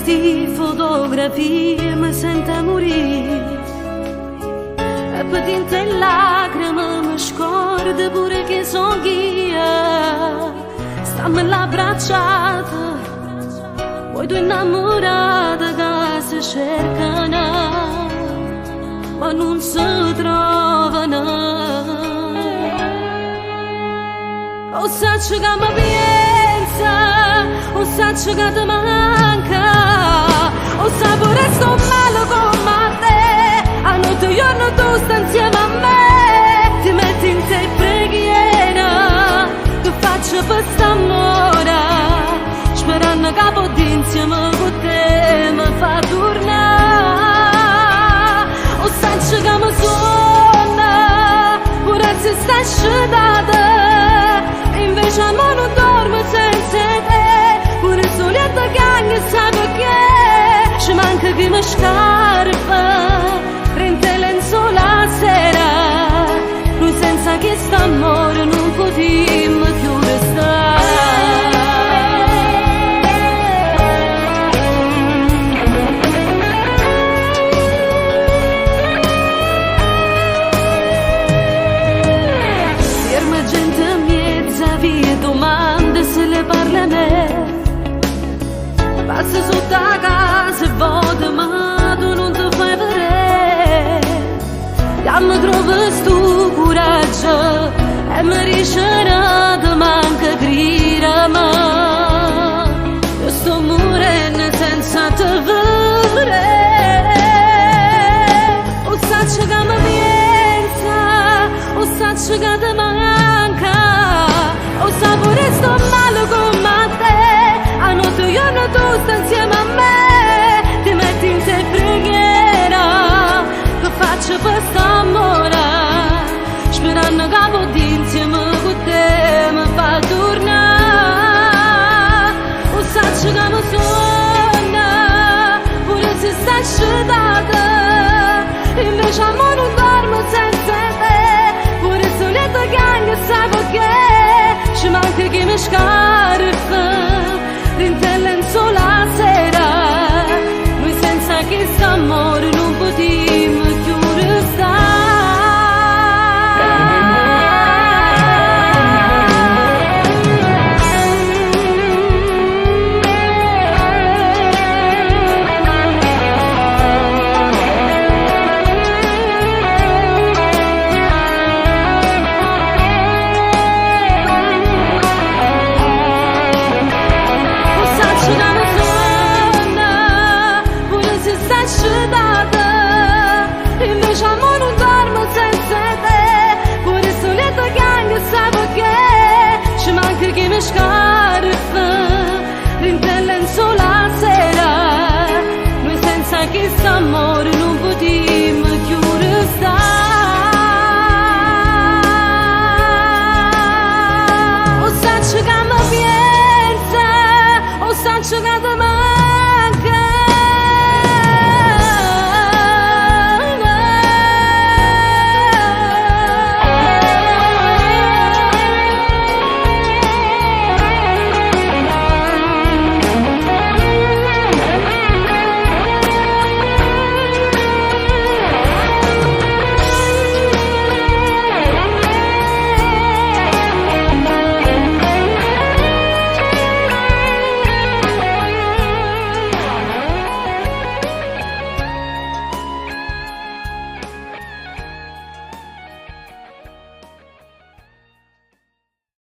sti fotografie mi sento morire e per tinte lacrime mi scordo pure che son ghia. Stammi l'abbracciata, poi due innamorate che si cercano ma non si trovano. O saccio che mi pensa, o saccio che ti manca, o sa pure sto male come te, a notte giorno tu stai insieme a me, ti metti in te preghiera, che faccio per st'amore, sperando che poi insieme con te mi fa tornare. O saccio che mi suona, pure se stai sciatata, invece a me non dormo senza te, pure il soletto che sa perché, ci manca che mi scarpa, prende lenzo la sera, noi senza che st'amore non potremmo più restare. Domande se le parla a me, passa sotto la casa e vota ma tu non ti fai vedere, che mi trovi sto coraggio e mi riesce ti manca grida, ma io sto morendo senza te vedere. O saccio che mi pensa, o saccio che ti manca, o sa pure sto male come te, a notte giorno tu stai insieme a me, ti metti in te preghiera, che faccio per st'amore, sperando che poi insieme con te mi fa tornare. O saccio che mi suona, pure se stai sciatata, invece a me non dormo senza te, pure il soletto che sa perché, ci manca che mi scarpa, rinte lenzo la sera, noi senza che st'amore non potremmo più restare. Invece a me non dormo senza te, pure il soletto che sa perché, ci manca che mi scarpa, rinte lenzo la sera, noi senza che st'amore